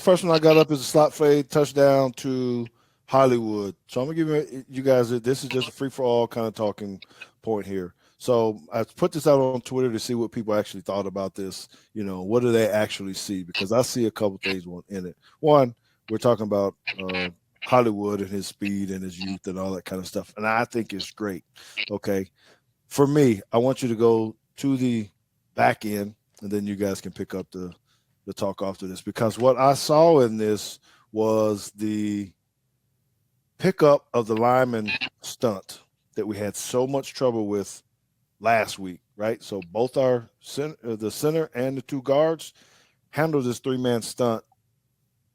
first one I got up is a slot fade touchdown to Hollywood. So I'm gonna give you guys this is just a free for all kind of talking point here. So I put this out on Twitter to see what people actually thought about this. What do they actually see? Because I see a couple things in it. One, we're talking about Hollywood and his speed and his youth and all that kind of stuff, and I think it's great. Okay, for me, I want you to go to the back end, and then you guys can pick up the talk after this, because what I saw in this was the pickup of the lineman stunt that we had so much trouble with last week, right? So both the center and the two guards handled this three-man stunt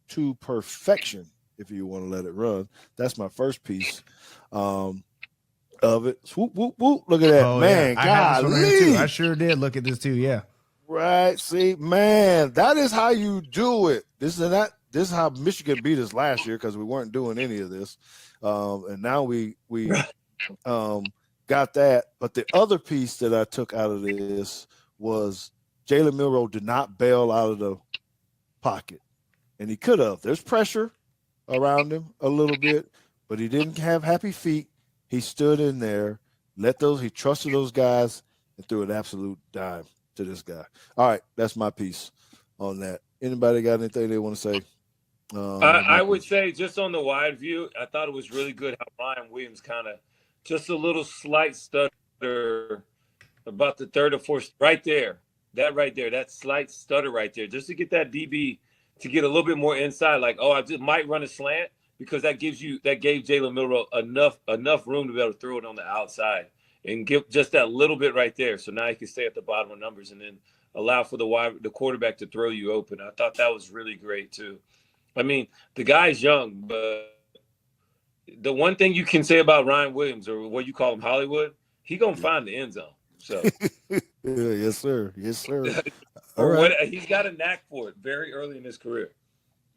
to perfection, if you want to let it run. That's my first piece of it. Swoop, whoop, whoop. Look at that. Oh, man. Yeah. I had this one right here too. I Golly. sure did look at this too. Yeah. Right. See, man, that is how you do it. This is how Michigan beat us last year, because we weren't doing any of this. And now we got that. But the other piece that I took out of this was Jalen Milroe did not bail out of the pocket. And he could have. There's pressure around him a little bit, but he didn't have happy feet. He stood in there, he trusted those guys, and threw an absolute dime to this guy. All right, that's my piece on that. Anybody got anything they want to say? I would say, just on the wide view, I thought it was really good how Ryan Williams kind of just a little slight stutter about the third or fourth right there. That slight stutter right there, just to get that DB to get a little bit more inside. Like, I just might run a slant, because that gave Jalen Milroe enough room to be able to throw it on the outside and give just that little bit right there. So now he can stay at the bottom of numbers and then allow for the quarterback to throw you open. I thought that was really great too. I mean, the guy's young, but the one thing you can say about Ryan Williams, or what you call him, Hollywood, he gonna find the end zone. So yeah, yes, sir. All right. He's got a knack for it very early in his career.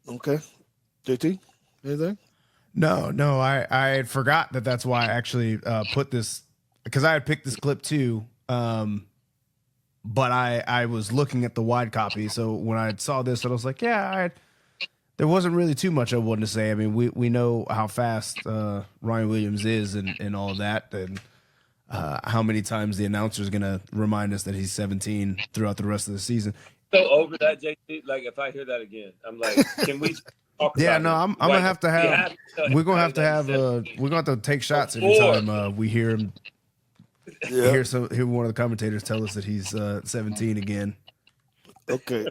Okay. JT, anything? No, I had forgot that's why I actually put this, because I had picked this clip too. But I was looking at the wide copy. So when I saw this, I was like, there wasn't really too much I wanted to say. I mean, we know how fast Ryan Williams is and all of that, and how many times the announcer is going to remind us that he's 17 throughout the rest of the season. So over that, JT, like if I hear that again, I'm like, can we talk Yeah, about no, I'm gonna have to have. We're gonna have to take shots every time we hear him. Yeah. Hear one of the commentators tell us that he's 17 again. Okay.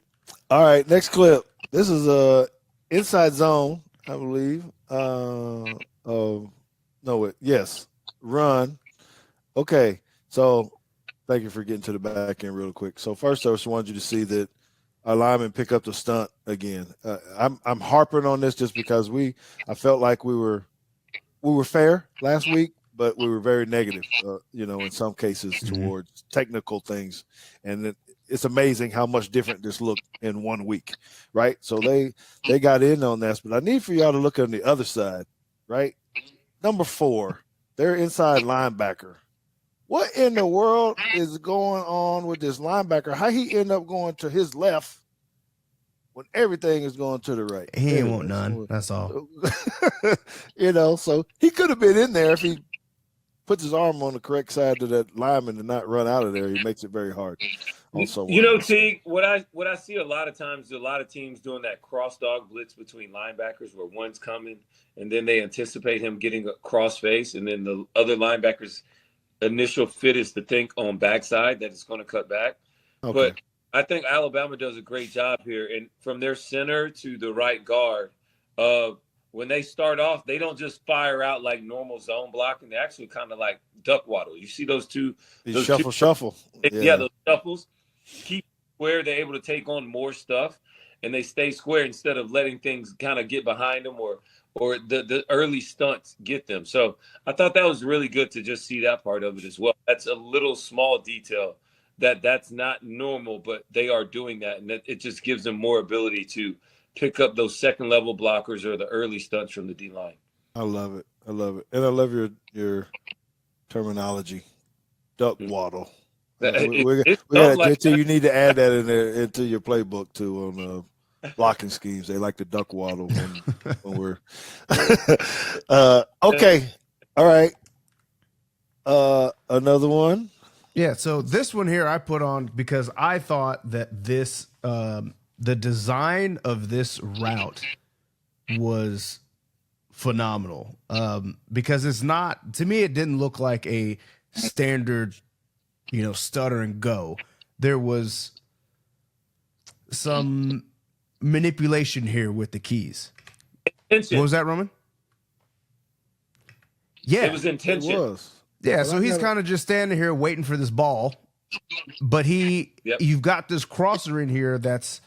All right. Next clip. This is inside zone, I believe. Yes. Run. Okay. So thank you for getting to the back end real quick. So first, I just wanted you to see that our lineman pick up the stunt again. I'm harping on this just because I felt like we were fair last week, but we were very negative, in some cases towards technical things. And it's amazing how much different this looked in 1 week, right? So they got in on this, but I need for y'all to look on the other side, right? Number 4, their inside linebacker. What in the world is going on with this linebacker? How he end up going to his left when everything is going to the right? He ain't want none. That's all. So he could have been in there if he puts his arm on the correct side to that lineman and not run out of there. He makes it very hard. Also, Teague, what I see a lot of times, a lot of teams doing that cross dog blitz between linebackers where one's coming and then they anticipate him getting a cross face, and then the other linebacker's initial fit is to think on backside that it's going to cut back. Okay. But I think Alabama does a great job here. And from their center to the right guard, when they start off, they don't just fire out like normal zone blocking. They actually kind of like duck waddle. You see those two? Those shuffle. Yeah, those shuffles. Keep square. They're able to take on more stuff, and they stay square instead of letting things kind of get behind them or the early stunts get them. So I thought that was really good to just see that part of it as well. That's a little small detail that's not normal, but they are doing that, and it just gives them more ability to pick up those second level blockers or the early stunts from the D line. I love it. And I love your terminology. Duck waddle. We got JT, you need to add that in there into your playbook too blocking schemes. They like to duck waddle when we're okay. All right. Another one. Yeah, so this one here I put on because I thought that this the design of this route was phenomenal. Because it's not, to me, it didn't look like a standard, stutter and go. There was some manipulation here with the keys. Intention. What was that, Roman? Yeah, it was intention. It was. Yeah, But so he's kind of just standing here waiting for this ball, but you've got this crosser in here that's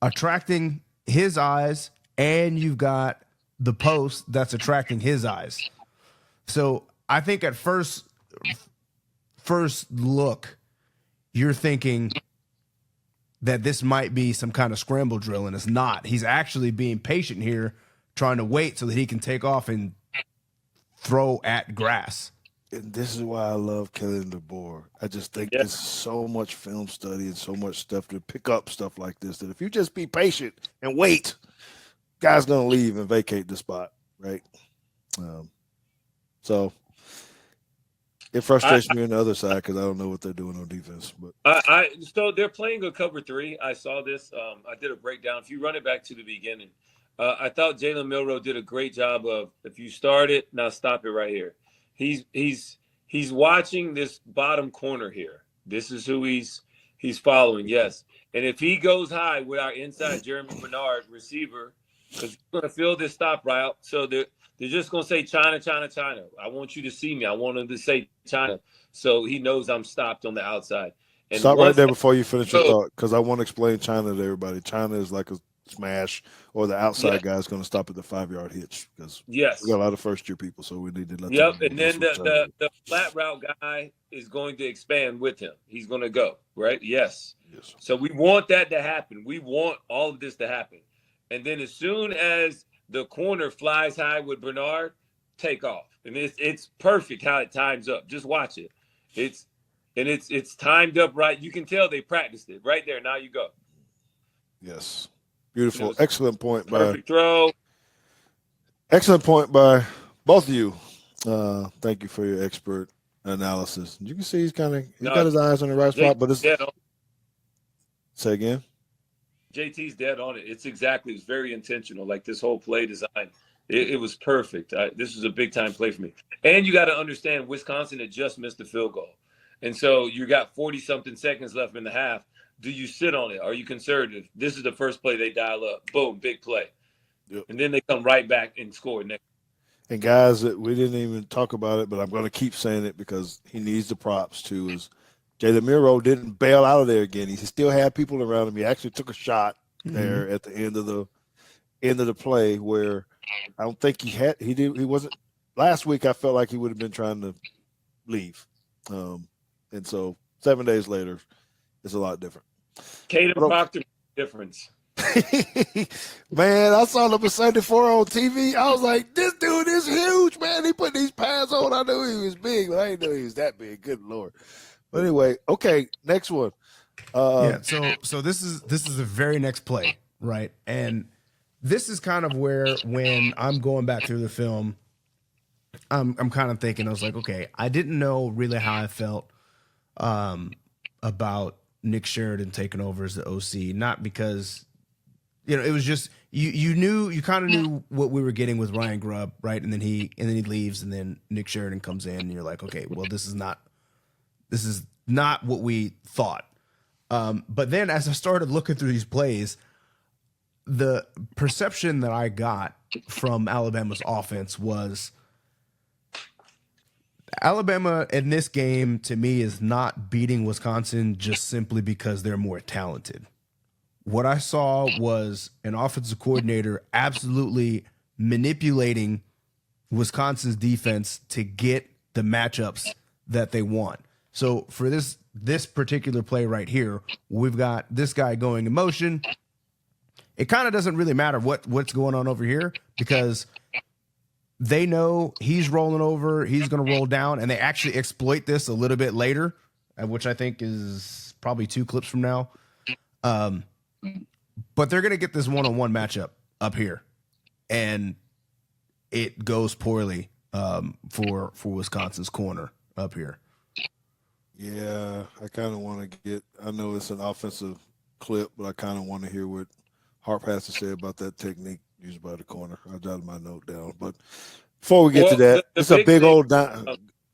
attracting his eyes, and you've got the post that's attracting his eyes. So I think at first look, you're thinking that this might be some kind of scramble drill, and it's not. He's actually being patient here, trying to wait so that he can take off and throw at grass. And this is why I love Kellen DeBoer. I just think there's so much film study and so much stuff to pick up stuff like this that if you just be patient and wait, guy's going to leave and vacate the spot, right? So it frustrates me on the other side because I don't know what they're doing on defense. But so they're playing a cover 3. I saw this. I did a breakdown. If you run it back to the beginning, I thought Jalen Milroe did a great job of, if you start it, now stop it right here. He's watching this bottom corner here. This is who he's following. Yes. And if he goes high with our inside Germie Bernard receiver, because he's going to fill this stop route. So they're just going to say China, China, China. I want you to see me. I want him to say China. So he knows I'm stopped on the outside. And stop right there before you finish your thought, because I want to explain China to everybody. China is like a smash, or the outside guy is going to stop at the 5-yard hitch, because we got a lot of first-year people, so we need to let them know. And then the flat route guy is going to expand with him. He's going to go, right? Yes. So we want that to happen. We want all of this to happen. And then as soon as the corner flies high with Bernard, take off. And it's perfect how it times up. Just watch it. It's timed up right. You can tell they practiced it right there. Now you go. Yes. Beautiful. Excellent point. Perfect throw. Excellent point by both of you. Thank you for your expert analysis. You can see he's got his eyes on the right spot, but it's say again. JT's dead on it. It's very intentional. Like this whole play design, it was perfect. This was a big time play for me. And you got to understand, Wisconsin had just missed a field goal, and so you got 40-something seconds left in the half. Do you sit on it? Are you conservative? This is the first play they dial up. Boom, big play. Yep. And then they come right back and score next. And guys, we didn't even talk about it, but I'm going to keep saying it because he needs the props too. Is Jalen Milroe didn't bail out of there again. He still had people around him. He actually took a shot there at the end of the play where I don't think he wasn't. Last week I felt like he would have been trying to leave. And so 7 days later, it's a lot different. Caden Proctor difference. Man, I saw number 74 on TV. I was like, this dude is huge, man. He put these pads on. I knew he was big, but I didn't know he was that big. Good Lord. But anyway, okay, next one. So this is the very next play, right? And this is kind of where, when I'm going back through the film, I'm kind of thinking, I was like, okay, I didn't know really how I felt about Nick Sheridan taking over as the OC, not because, it was just you kind of knew what we were getting with Ryan Grubb, right? And then he leaves, and then Nick Sheridan comes in, and you're like, okay, well, this is not what we thought. But then as I started looking through these plays, the perception that I got from Alabama's offense was Alabama in this game, to me, is not beating Wisconsin just simply because they're more talented. What I saw was an offensive coordinator absolutely manipulating Wisconsin's defense to get the matchups that they want. So for this particular play right here, we've got this guy going in motion. It kind of doesn't really matter what's going on over here, because they know he's rolling over, he's going to roll down, and they actually exploit this a little bit later, which I think is probably 2 clips from now. But they're going to get this one-on-one matchup up here, and it goes poorly for Wisconsin's corner up here. Yeah, I kind of want to get. I know it's an offensive clip, but I kind of want to hear what Harper has to say about that technique used by the corner. I jotted my note down, but before we get to that, it's a big old.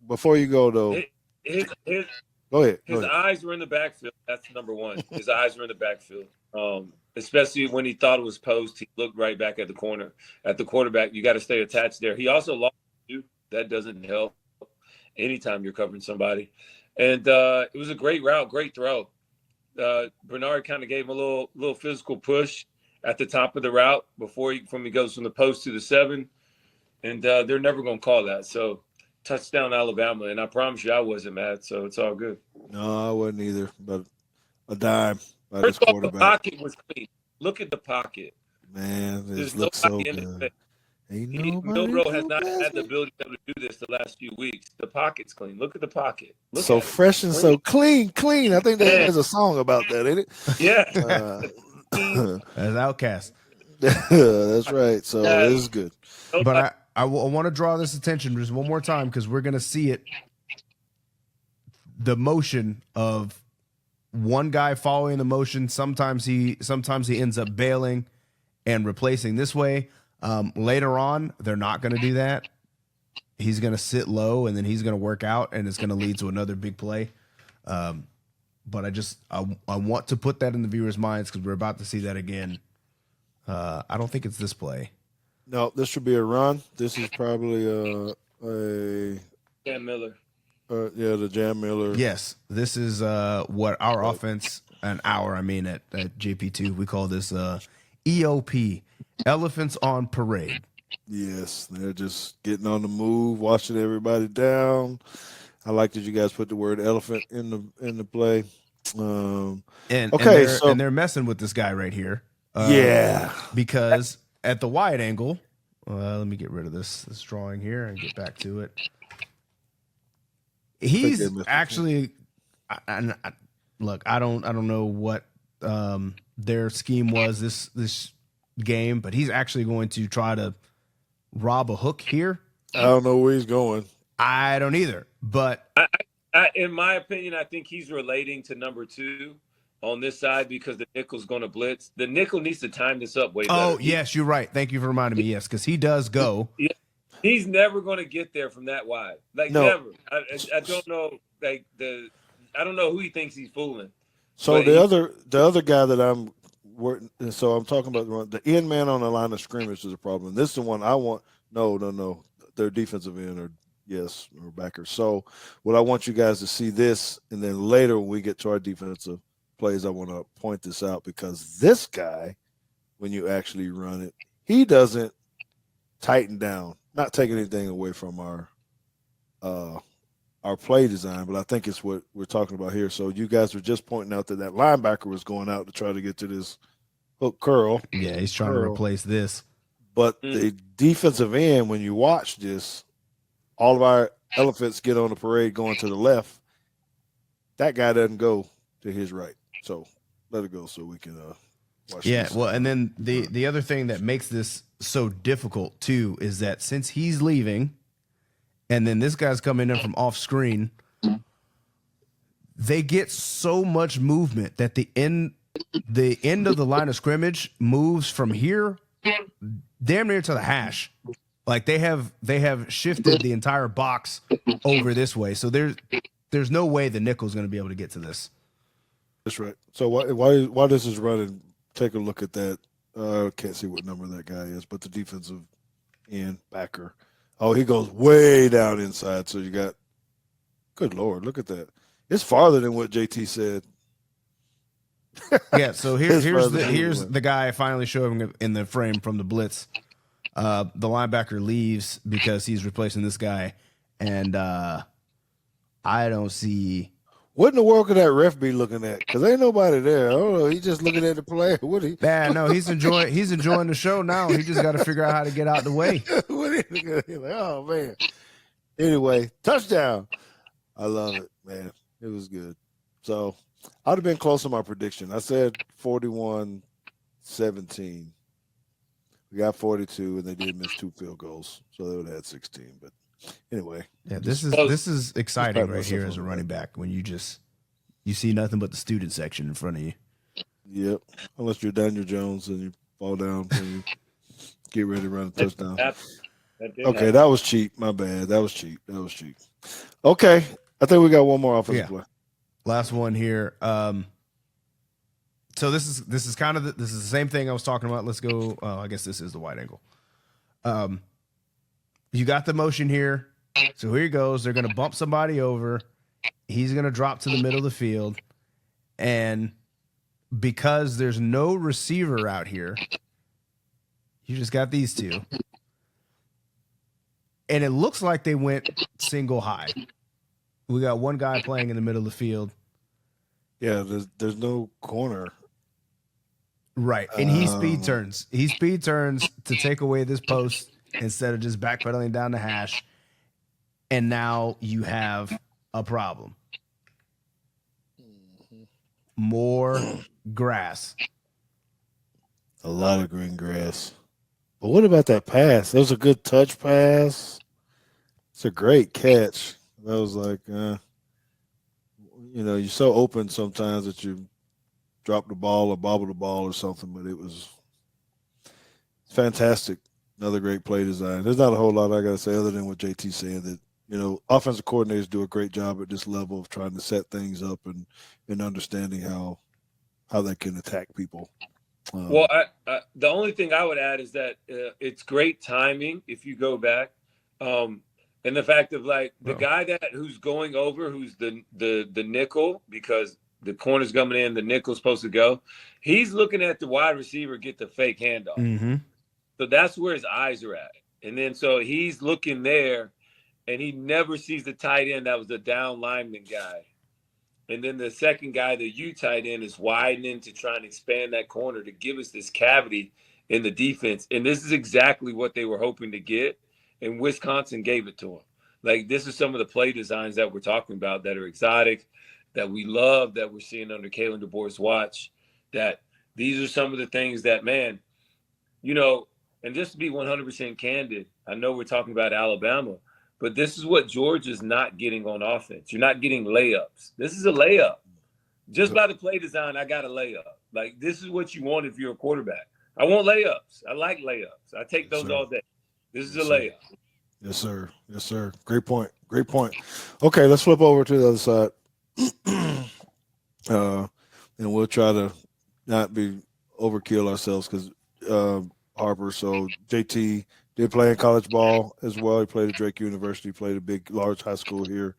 Before you go though, go ahead. His eyes were in the backfield. That's number one. His eyes were in the backfield. Especially when he thought it was post, he looked right back at the corner. At the quarterback, you got to stay attached there. He also lost you. That doesn't help anytime you're covering somebody. And it was a great route, great throw. Bernard kind of gave him a little physical push at the top of the route before he goes from the post to the 7. And they're never going to call that. So touchdown Alabama. And I promise you I wasn't mad, so it's all good. No, I wasn't either, but a dime by First this off, quarterback. the pocket was clean. Look at the pocket. Man, this There's looks so nobody in good. it. Milrow Milrow has not had the ability to do this the last few weeks. The pocket's clean. Look at the pocket. Look so at fresh and so clean. I think there's a song about that, ain't it? Yeah. As Outcast. That's right. So it is good. But I want to draw this attention just one more time because we're going to see it. The motion of one guy following the motion. Sometimes he ends up bailing and replacing this way. Later on, they're not going to do that. He's going to sit low and then he's going to work out and it's going to lead to another big play. But I want to put that in the viewers' minds because we're about to see that again. I don't think it's this play. No, this should be a run. This is probably a Cam Miller. The Jam Miller. Yes, this is what our offense at JP2 we call this EOP, Elephants on Parade. Yes, they're just getting on the move, watching everybody down. I like that you guys put the word elephant in the play. And they're messing with this guy right here. Because at the wide angle, let me get rid of this drawing here and get back to it. He's actually, look, I don't know what their scheme was this game, but he's actually going to try to rob a hook here. I don't know where he's going. I don't either, but in my opinion, I think he's relating to number 2 on this side because the nickel's going to blitz. The nickel needs to time this up way better. Oh, yes, you're right. Thank you for reminding me. Yes, because he does go. Yeah. He's never going to get there from that wide. Never. I don't know. I don't know who he thinks he's fooling. So the other guy that I'm talking about the end man on the line of scrimmage is a problem. This is the one I want. No. Their defensive end or backers. So what I want you guys to see this, and then later when we get to our defensive plays, I want to point this out because this guy, when you actually run it, he doesn't tighten down. Not taking anything away from our play design, but I think it's what we're talking about here. So you guys were just pointing out that linebacker was going out to try to get to this hook curl. Yeah, he's trying to replace this. But the defensive end, when you watch this, all of our elephants get on the parade going to the left. That guy doesn't go to his right. So let it go so we can watch this. Well, and then the other thing that makes this so difficult too is that since he's leaving and then this guy's coming in from off screen, they get so much movement that the end of the line of scrimmage moves from here damn near to the hash. Like they have shifted the entire box over this way. So there's no way the nickel's going to be able to get to this. That's right. So why this is running, take a look at that. I can't see what number that guy is, but the defensive end backer. Oh, he goes way down inside. So you got, good Lord, look at that. It's farther than what JT said. Yeah, so here's the guy finally showing in the frame from the blitz. The linebacker leaves because he's replacing this guy, and I don't see. What in the world could that ref be looking at? Because ain't nobody there. I don't know. He's just looking at the play. What he? Yeah, no, he's enjoying the show now. He just got to figure out how to get out the way. What he looking at? He's like, oh man. Anyway, touchdown. I love it, man. It was good. So I'd have been close to my prediction. I said 41-17 17. We got 42, and they did miss 2 field goals, so they would have had 16. But anyway, Yeah, this is exciting right here as a running back when you see nothing but the student section in front of you. Yep, unless you're Daniel Jones and you fall down when you get ready to run a touchdown. Okay, that was cheap. My bad. That was cheap. Okay, I think we got one more offensive play. Last one here. So this is the same thing I was talking about. Let's go. I guess this is the wide angle. You got the motion here. So here he goes. They're going to bump somebody over. He's going to drop to the middle of the field. And because there's no receiver out here, you just got these two. And it looks like they went single high. We got one guy playing in the middle of the field. Yeah, there's no corner. Right. And he speed turns. He speed turns to take away this post instead of just backpedaling down the hash. And now you have a problem. More grass. A lot of green grass. But what about that pass? That was a good touch pass. It's a great catch. That was like, you're so open sometimes that you drop the ball or bobble the ball or something, but it was fantastic. Another great play design. There's not a whole lot I got to say other than what JT said, that, offensive coordinators do a great job at this level of trying to set things up and understanding how they can attack people. Well, the only thing I would add is that it's great timing if you go back. And the fact of the guy who's going over, who's the nickel, because the corner's coming in, the nickel's supposed to go. He's looking at the wide receiver get the fake handoff. Mm-hmm. So that's where his eyes are at. And then so he's looking there, and he never sees the tight end that was the down lineman guy. And then the second guy, the U tight end, is widening to try and expand that corner to give us this cavity in the defense. And this is exactly what they were hoping to get. And Wisconsin gave it to them. This is some of the play designs that we're talking about that are exotic, that we love, that we're seeing under Kalen DeBoer's watch, that these are some of the things that, man, and just to be 100% candid, I know we're talking about Alabama, but this is what Georgia's not getting on offense. You're not getting layups. This is a layup. Just by the play design, I got a layup. This is what you want if you're a quarterback. I want layups. I like layups. I take those all day. This is a layup. Yes, sir. Yes, sir. Great point. Okay, let's flip over to the other side. And we'll try to not be overkill ourselves because Harper. So JT did play in college ball as well. He played at Drake University, played a large high school here,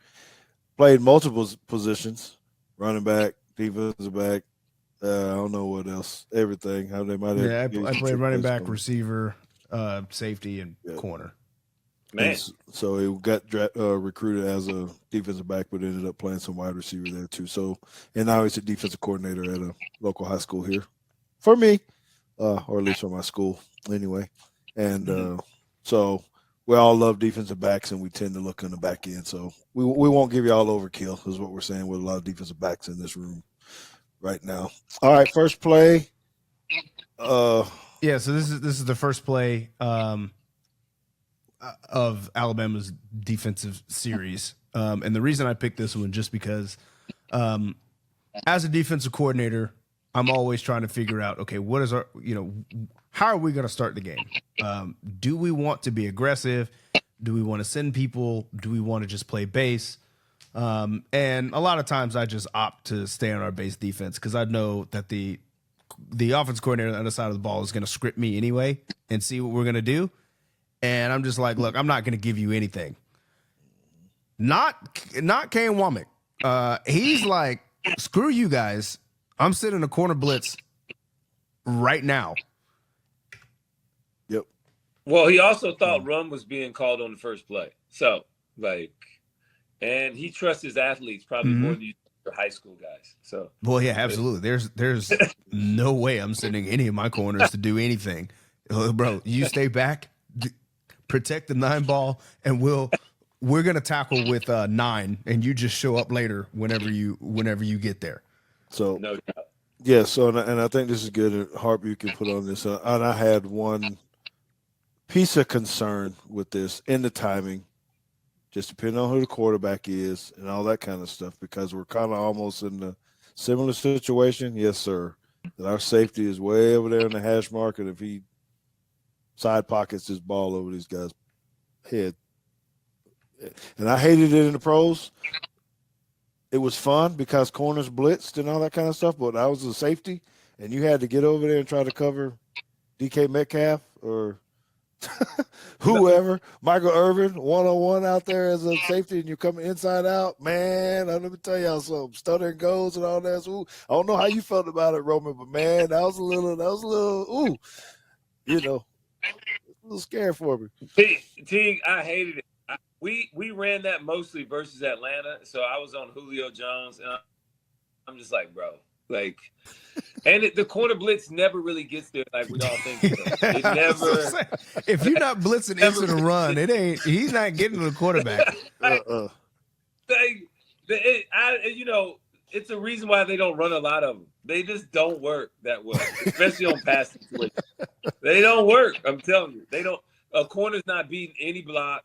played multiple positions, running back, defensive back. I don't know what else, everything. How they might have. Yeah, I played running back, receiver, safety, and corner. Man. And so he got recruited as a defensive back, but ended up playing some wide receiver there too. So, and now he's a defensive coordinator at a local high school here for me, or at least for my school anyway. And so we all love defensive backs, and we tend to look in the back end. So we won't give you all overkill, is what we're saying, with a lot of defensive backs in this room right now. All right, first play. So this is the first play of Alabama's defensive series. And the reason I picked this one just because as a defensive coordinator, I'm always trying to figure out, okay, what is our, how are we going to start the game? Do we want to be aggressive? Do we want to send people? Do we want to just play base? And a lot of times I just opt to stay on our base defense because I know that the offense coordinator on the other side of the ball is going to script me anyway and see what we're going to do. And I'm just like, look, I'm not going to give you anything. Not Kane Wommacks. He's like, screw you guys. I'm sitting a corner blitz right now. Yep. Well, he also thought run was being called on the first play. So, and he trusts his athletes probably more than you do high school guys. So, well, yeah, absolutely. There's no way I'm sending any of my corners to do anything. Bro, you stay back, protect the 9 ball, and we're gonna tackle with 9, and you just show up later whenever you get there. So no doubt. Yes, so and I think this is good. Harper, you can put on this. And I had one piece of concern with this in the timing, just depending on who the quarterback is and all that kind of stuff, because we're kind of almost in the similar situation. Yes, sir. That our safety is way over there in the hash mark, and if he side pockets his ball over these guys' head, and I hated it in the pros. It was fun because corners blitzed and all that kind of stuff, but I was a safety, and you had to get over there and try to cover DK Metcalf or whoever, Michael Irvin, one-on-one out there as a safety, and you're coming inside out. Man, let me tell y'all something. Stuttering goals and all that. Ooh, I don't know how you felt about it, Roman, but man, that was a little, a little scary for me. Teague, I hated it. We ran that mostly versus Atlanta, so I was on Julio Jones, and I'm just like, bro, like, and the corner blitz never really gets there like we all think. It never. If you're not blitzing into the run, it ain't. He's not getting to the quarterback. It's a reason why they don't run a lot of them. They just don't work that well, especially on pass situations. They don't work. I'm telling you, they don't. A corner's not beating any block.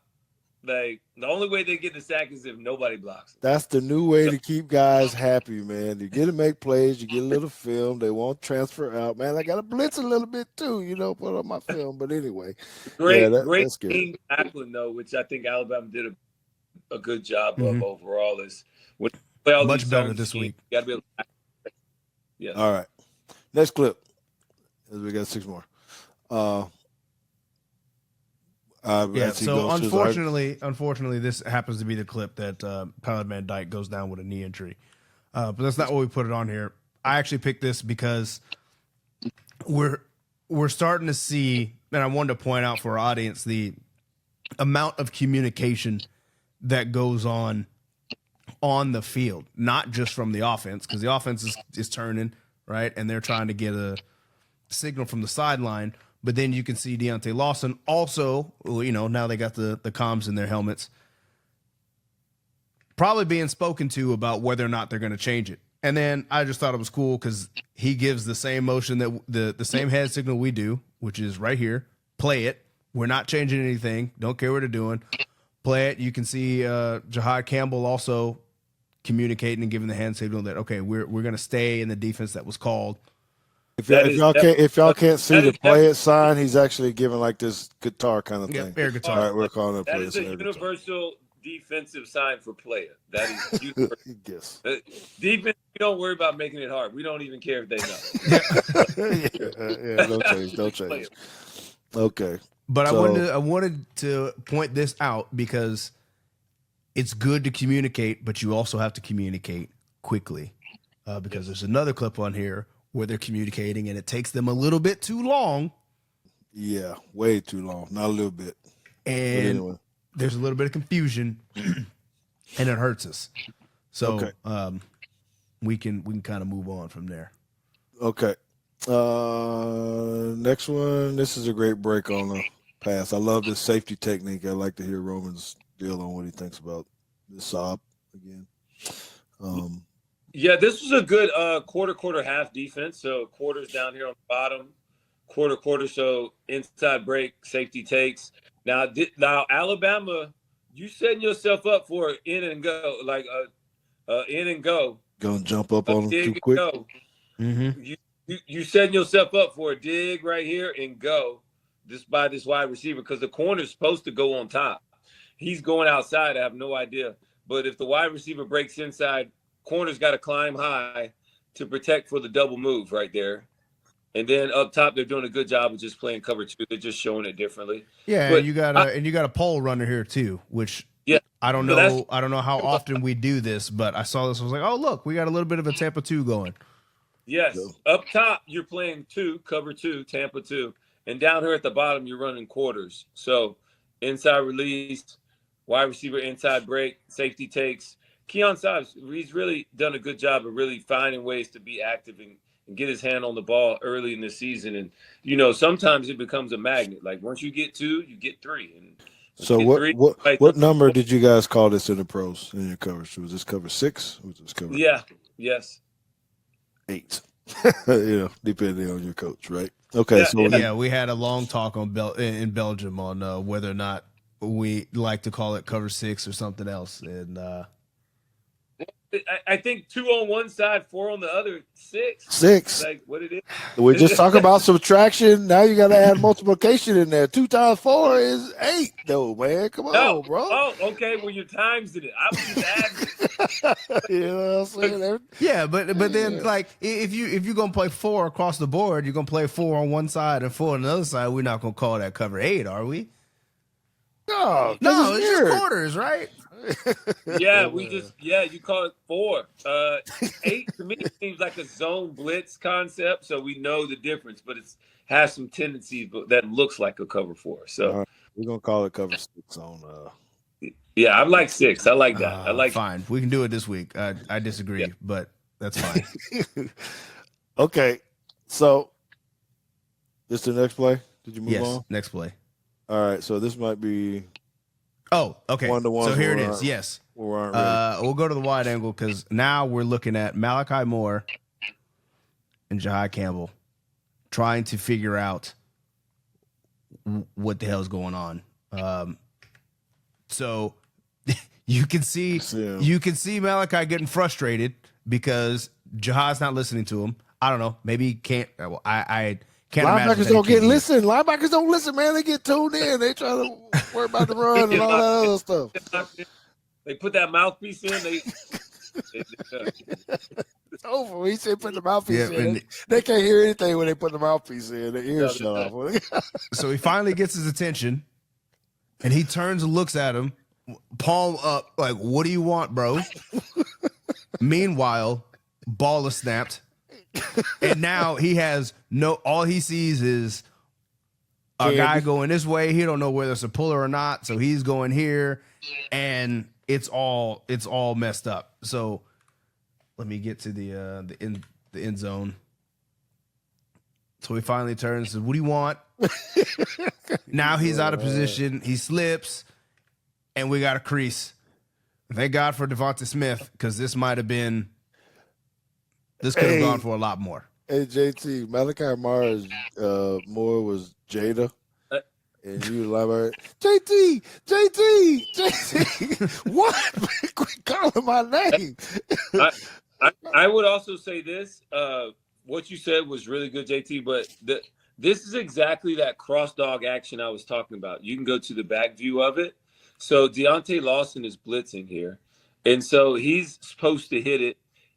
Like, the only way they get the sack is if nobody blocks them. That's the new way to keep guys happy, man. You get to make plays, you get a little film. They won't transfer out. Man, I got to blitz a little bit too, put on my film. But anyway. Great team tackling, though, which I think Alabama did a good job of overall. Is when you play all much better this week. You got to be able to yes. All right. Next clip. We got 6 more. So unfortunately, this happens to be the clip that Pilot Van Dyke goes down with a knee injury. But that's not what we put it on here. I actually picked this because we're starting to see, and I wanted to point out for our audience the amount of communication that goes on the field, not just from the offense, because the offense is turning, right, and they're trying to get a signal from the sideline. But then you can see Deontay Lawson also, now they got the comms in their helmets, probably being spoken to about whether or not they're going to change it. And then I just thought it was cool because he gives the same motion that the same hand signal we do, which is right here. Play it. We're not changing anything. Don't care what they're doing. Play it. You can see Jahad Campbell also communicating and giving the hand signal that, okay, we're going to stay in the defense that was called. If y'all can't see the play it sign, he's actually giving like this guitar kind of thing. Air guitar. All right, we're calling it that play is a universal defensive sign for play it. That is universal. Yes. Defense, we don't worry about making it hard. We don't even care if they know. No change. Okay. But I wanted to point this out because it's good to communicate, but you also have to communicate quickly because there's another clip on here where they're communicating and it takes them a little bit too long. Yeah, way too long. Not a little bit. And anyway, there's a little bit of confusion and it hurts us. So we can kind of move on from there. Okay. Next one. This is a great break on the pass. I love this safety technique. I'd like to hear Roman's deal on what he thinks about this sob again. Yeah, this was a good quarter, half defense. So quarters down here on the bottom, quarter. So inside break, safety takes. Now Alabama, you setting yourself up for in and go, like in and go. Gonna jump up on them too quick. Mm-hmm. You setting yourself up for a dig right here and go. Just by this wide receiver because the corner's supposed to go on top. He's going outside. I have no idea. But if the wide receiver breaks inside, corner's got to climb high to protect for the double move right there. And then up top, they're doing a good job of just playing cover 2. They're just showing it differently. Yeah, but you got a pole runner here too, which I don't know. I don't know how often we do this, but I saw this. I was like, oh look, we got a little bit of a Tampa 2 going. Yes, up top you're playing 2, cover 2, Tampa 2, and down here at the bottom you're running quarters. So inside release, wide receiver inside break, safety takes. Keon Sykes, he's really done a good job of really finding ways to be active and get his hand on the ball early in the season. And, sometimes it becomes a magnet. Like once you get 2, you get 3. And so what number did you guys call this in the pros in your coverage? Was this cover 6? Was this cover? Yeah. Yes. 8. Depending on your coach, right? Okay, Yeah, so Yeah, we had a long talk on in Belgium on whether or not we like to call it cover 6 or something else, and I think 2 on one side, 4 on the other, 6. 6. Like what it We're just is. talking about subtraction. Now you got to add multiplication in there. 2 times 4 is 8. No, man, come No. on, bro. Oh, okay. Well, your times in it. I was just adding. You know what I'm saying? yeah, but then like if you're gonna play 4 across the board, you're gonna play 4 on one side and 4 on the other side. We're not gonna call that cover 8, are we? No, No, it's it's weird. just quarters, right? Yeah, you call it 4. 8 to me seems like a zone blitz concept, so we know the difference, but it has some tendencies that looks like a cover 4. So All right, we're gonna call it cover 6 on. yeah, I like 6. I like that. I like. Fine, we can do it this week. I disagree, Yeah. but that's fine. Okay, so this the next play. Did you move Yes, on? next play. All right, so this might be Oh, okay. One-to-one So here it where is. Yes. we aren't ready. We'll go to the wide angle because now we're looking at Malachi Moore and Jahai Campbell trying to figure out what the hell's going on. So you can see Malachi getting frustrated because Jahai's not listening to him. I don't know. Maybe he can't. Well, I can't imagine. Linebackers don't get listen. Linebackers don't listen, man. They get tuned in. They try to worry about the run and all that other stuff. They put that mouthpiece in. It's over. He said put the mouthpiece in. They can't hear anything when they put the mouthpiece in. Their ears shut off. So he finally gets his attention, and he turns and looks at him, palm up, like, "What do you want, bro?" Meanwhile, ball is snapped. And now he has all he sees is a guy going this way. He don't know whether it's a puller or not, so he's going here, and it's all messed up. So let me get to the end zone. So he finally turns and says, "What do you want?" Now he's out of position. He slips, and we got a crease. Thank God for Devonta Smith, because this might have been. This could have gone for a lot more. Hey, JT, Malachi Moore was Jada. And you like, JT. What? Quit calling my name. I would also say this. What you said was really good, JT, but this is exactly that cross dog action I was talking about. You can go to the back view of it. So Deontay Lawson is blitzing here. And so he's supposed to hit it.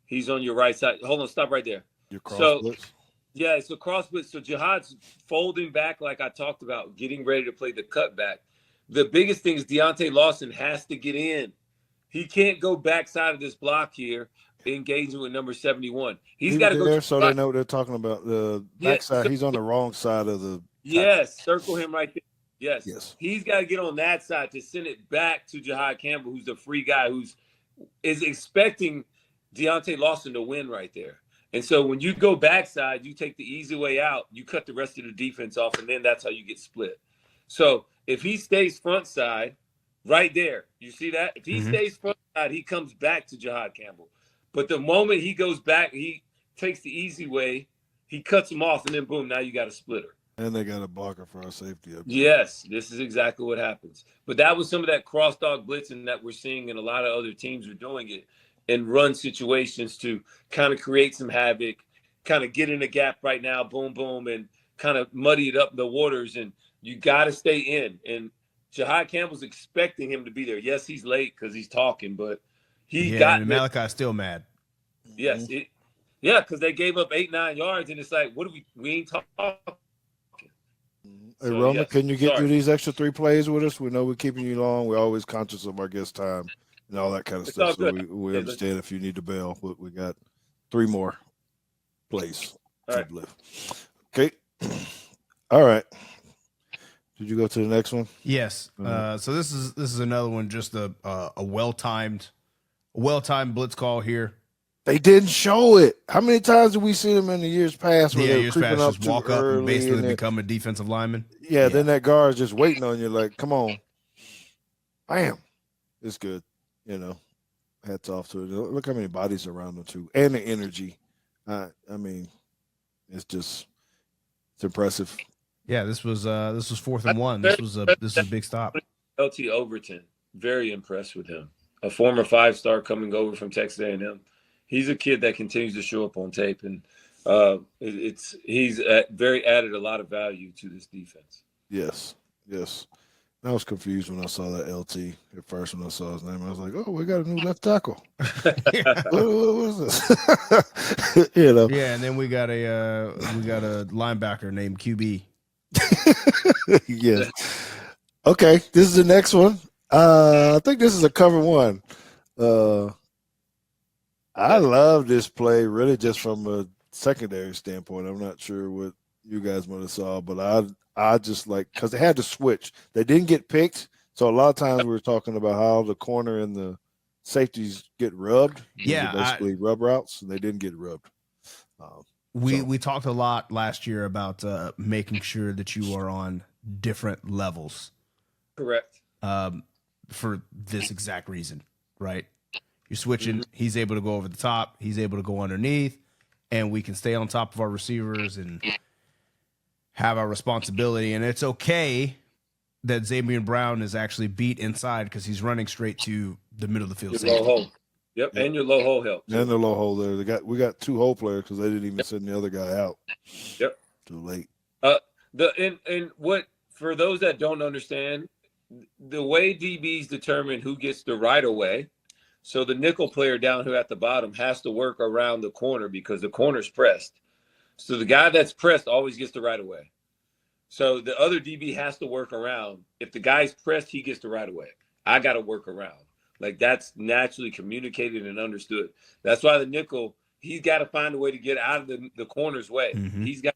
He's on your right side. Hold on, stop right there. Your cross blitz? Yeah, it's a cross blitz. So Jihad's folding back like I talked about, getting ready to play the cutback. The biggest thing is Deontay Lawson has to get in. He can't go backside of this block here, engaging with number 71. He's got to go there so they know what they're talking about. The backside, so, he's on the wrong side of the Yes, circle him right there. Yes. He's got to get on that side to send it back to Jahai Campbell, who's the free guy is expecting Deontay Lawson to win right there. And so when you go backside, you take the easy way out, you cut the rest of the defense off, and then that's how you get split. So if he stays front side, right there, you see that? If he stays front side, he comes back to Jahai Campbell. But the moment he goes back, he takes the easy way, he cuts him off, and then boom, now you got a splitter. And they got a blocker for our safety up there. Yes, this is exactly what happens. But that was some of that cross dog blitzing that we're seeing, and a lot of other teams are doing it in run situations to kind of create some havoc, kind of get in a gap right now, boom, boom, and kind of muddy it up the waters. And you got to stay in. And Jahai Campbell's expecting him to be there. Yes, he's late because he's talking, but and Malachi's still mad. Yes, because they gave up 8-9 yards, and it's like, what do we ain't talking. Hey, Roman, can you get through these extra 3 plays with us? We know we're keeping you long. We're always conscious of our guest time and all that kind of stuff. So we understand if you need to bail, but we got 3 more plays. All right. Okay. All right. Did you go to the next one? Yes. So this is another one, just a well-timed blitz call here. They didn't show it. How many times did we see them in the years past? Where years past, just walk up and basically become a defensive lineman. Yeah, then that guard's just waiting on you, like, come on, bam. It's good, hats off to it. Look how many bodies around them too, and the energy. I mean, it's impressive. Yeah, this was 4th and 1. This was a big stop. LT Overton, very impressed with him. A former 5-star coming over from Texas A&M. He's a kid that continues to show up on tape, and he's very added a lot of value to this defense. Yes. I was confused when I saw that LT at first. When I saw his name, I was like, "Oh, we got a new left tackle." what is this? Yeah, and then we got a linebacker named QB. Yes. Okay, this is the next one. I think this is a cover one. I love this play, really, just from a secondary standpoint. I'm not sure what you guys might have saw, but I just like, because they had to switch. They didn't get picked, so a lot of times we were talking about how the corner and the safeties get rubbed. Yeah, basically rub routes, and they didn't get rubbed. We talked a lot last year about making sure that you are on different levels. Correct. For this exact reason, right? You're switching. Mm-hmm. He's able to go over the top. He's able to go underneath, and we can stay on top of our receivers and have our responsibility. And it's okay that Xavier Brown is actually beat inside because he's running straight to the middle of the field. Your low hole. Yep, and your low hole helps. And the low hole there. We got 2 hole players because they didn't even send the other guy out. Yep. Too late. And what, for those that don't understand, the way DBs determine who gets the right of way, so the nickel player down here at the bottom has to work around the corner because the corner's pressed. So the guy that's pressed always gets the right of way. So the other DB has to work around. If the guy's pressed, he gets the right of way. I got to work around. Like, that's naturally communicated and understood. That's why the nickel, he's got to find a way to get out of the corner's way. Mm-hmm. He's got.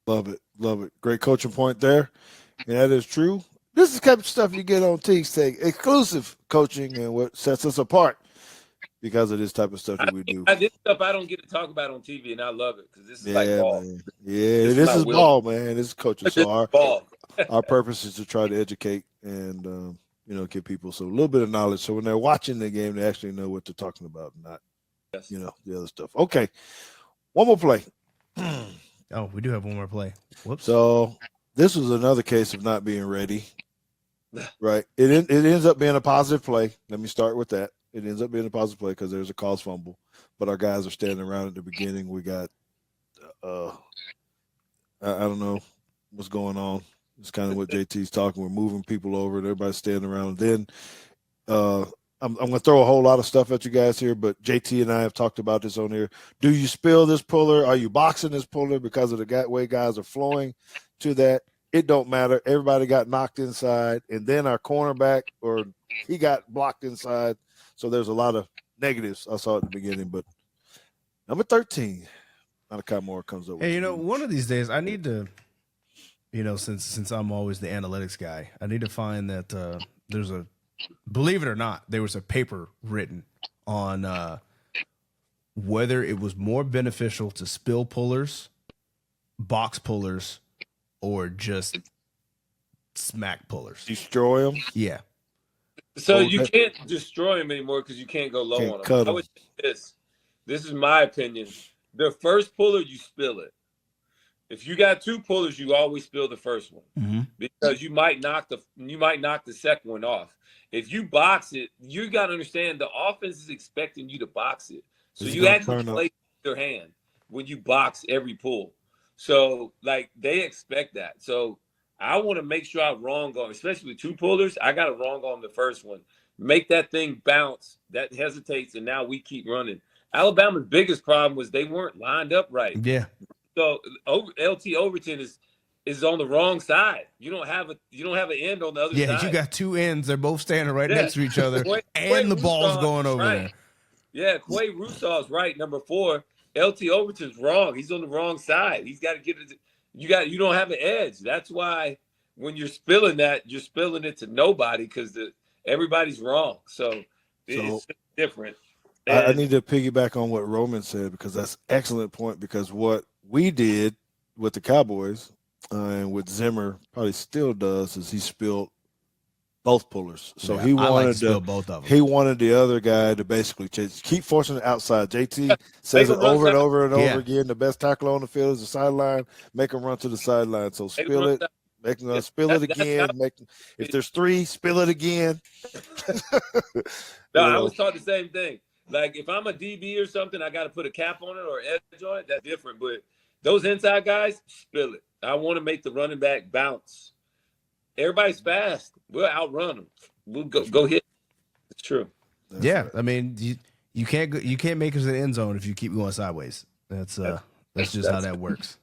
Love it. Great coaching point there. And that is true. This is the kind of stuff you get on Teague's Take, exclusive coaching, and what sets us apart because of this type of stuff that we do. This stuff I don't get to talk about on TV, and I love it because this is like ball. Man. Yeah, this is ball, man. This is coaching. So our purpose is to try to educate and give people a little bit of knowledge, so when they're watching the game, they actually know what they're talking about, and not the other stuff. Okay, one more play. Oh, we do have one more play. Whoops. So this was another case of not being ready. Right. It ends up being a positive play. Let me start with that. It ends up being a positive play because there's a caused fumble, but our guys are standing around at the beginning. We got, I don't know what's going on. It's kind of what JT's talking. We're moving people over. And everybody's standing around. And then I'm going to throw a whole lot of stuff at you guys here, but JT and I have talked about this on here. Do you spill this puller? Are you boxing this puller because of the way guys are flowing to that? It don't matter. Everybody got knocked inside, and then our cornerback, or he got blocked inside. So there's a lot of negatives I saw at the beginning. But number 13, Malachi Moore comes up. Hey, one of these days I need to, since I'm always the analytics guy, I need to find that there's a, believe it or not, there was a paper written on whether it was more beneficial to spill pullers, box pullers, or just smack pullers. Destroy them? Yeah. So you can't destroy them anymore because you can't go low on them. I would say this. This is my opinion. The first puller, you spill it. If you got 2 pullers, you always spill the first one because you might knock the second one off. If you box it, you got to understand the offense is expecting you to box it. So you actually play their hand when you box every pull. So, they expect that. So, I want to make sure I wrong on, especially with 2 pullers. I got to wrong on the first one. Make that thing bounce. That hesitates, and now we keep running. Alabama's biggest problem was they weren't lined up right. Yeah. So, LT Overton is on the wrong side. You don't have an end on the other side. Yeah, you got 2 ends. They're both standing right next to each other, and the ball's going over there. Yeah, Quay Rusaw's right, number 4. LT Overton's wrong. He's on the wrong side. He's got to get it. You don't have an edge. That's why when you're spilling that, you're spilling it to nobody because everybody's wrong. So it's different. I need to piggyback on what Roman said because that's an excellent point. Because what we did with the Cowboys and what Zimmer probably still does is he spilled both pullers. So Yeah, he I like wanted to spill both of them. He wanted the other guy to basically keep forcing it outside. JT says it Make 'em run over and side- over and over Yeah. again. The best tackle on the field is the sideline. Make them run to the sideline. So Make 'em spill run it. side- Make them Yeah, spill it again. If there's 3, spill it again. No, You I know. was taught the same thing. Like if I'm a DB or something, I got to put a cap on it or edge on it. That's different. But those inside guys, spill it. I want to make the running back bounce. Everybody's fast. We'll outrun them. We'll go hit. It's true. That's Yeah, right. I mean, you can't make it to the end zone if you keep going sideways. That's just how that works.